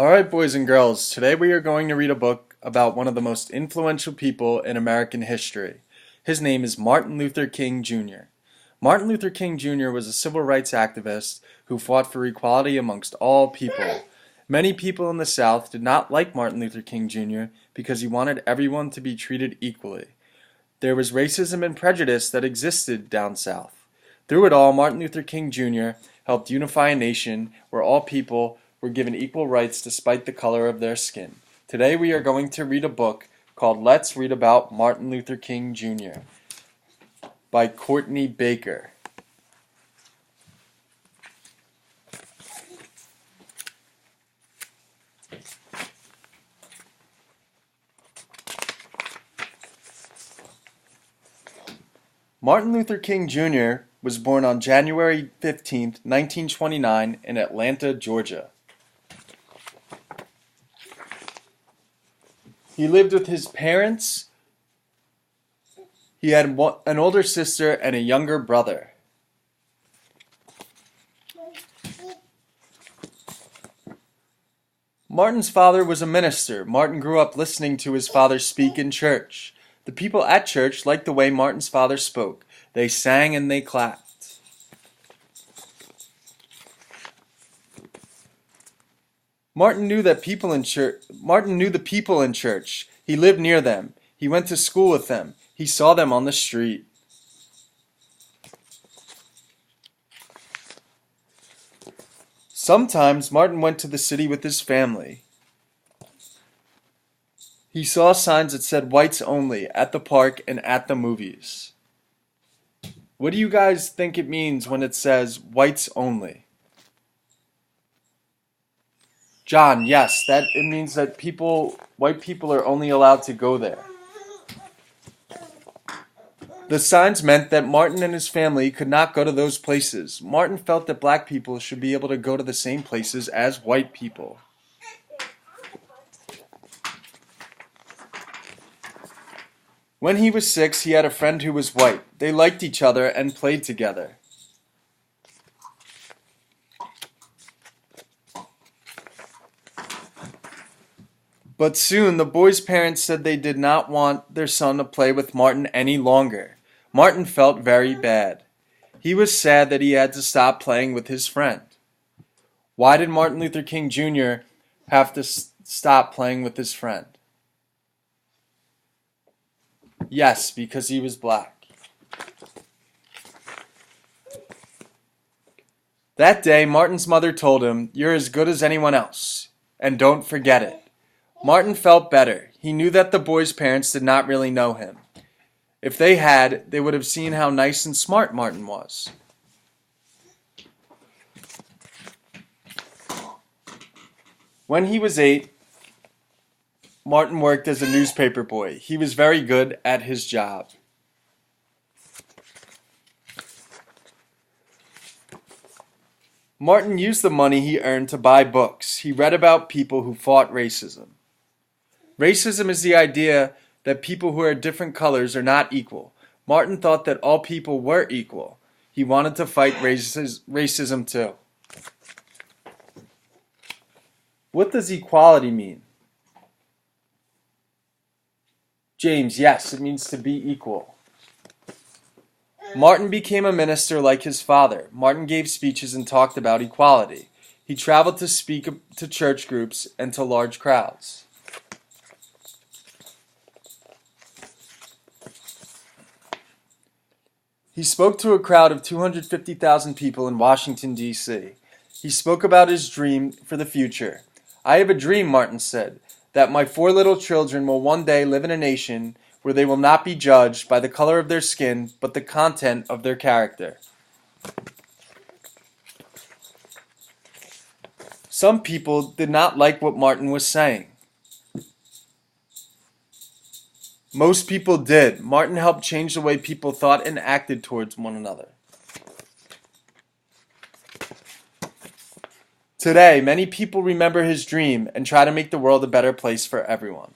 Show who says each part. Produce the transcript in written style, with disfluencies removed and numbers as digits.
Speaker 1: Alright, boys and girls, today we are going to read a book about one of the most influential people in American history. His name is Martin Luther King Jr. Martin Luther King Jr. was a civil rights activist who fought for equality amongst all people. Many people in the South did not like Martin Luther King Jr. because he wanted everyone to be treated equally. There was racism and prejudice that existed down south. Through it all, Martin Luther King Jr. helped unify a nation where all people were given equal rights despite the color of their skin. Today we are going to read a book called Let's Read About Martin Luther King Jr. by Courtney Baker. Martin Luther King Jr. was born on January 15, 1929 in Atlanta, Georgia. He lived with his parents. He had an older sister and a younger brother. Martin's father was a minister. Martin grew up listening to his father speak in church. The people at church liked the way Martin's father spoke. They sang and they clapped. Martin knew the people in church. He lived near them. He went to school with them. He saw them on the street. Sometimes Martin went to the city with his family. He saw signs that said whites only at the park and at the movies. What do you guys think it means when it says whites only? John, yes, it means that white people are only allowed to go there. The signs meant that Martin and his family could not go to those places. Martin felt that black people should be able to go to the same places as white people. When he was 6, he had a friend who was white. They liked each other and played together. But soon, the boy's parents said they did not want their son to play with Martin any longer. Martin felt very bad. He was sad that he had to stop playing with his friend. Why did Martin Luther King Jr. have to stop playing with his friend? Yes, because he was black. That day, Martin's mother told him, "You're as good as anyone else, and don't forget it." Martin felt better. He knew that the boy's parents did not really know him. If they had, they would have seen how nice and smart Martin was. When he was 8, Martin worked as a newspaper boy. He was very good at his job. Martin used the money he earned to buy books. He read about people who fought racism. Racism is the idea that people who are different colors are not equal. Martin thought that all people were equal. He wanted to fight racism too. What does equality mean? James, yes, it means to be equal. Martin became a minister like his father. Martin gave speeches and talked about equality. He traveled to speak to church groups and to large crowds. He spoke to a crowd of 250,000 people in Washington, D.C. He spoke about his dream for the future. "I have a dream," Martin said, "that my 4 little children will one day live in a nation where they will not be judged by the color of their skin, but the content of their character." Some people did not like what Martin was saying. Most people did. Martin helped change the way people thought and acted towards one another. Today, many people remember his dream and try to make the world a better place for everyone.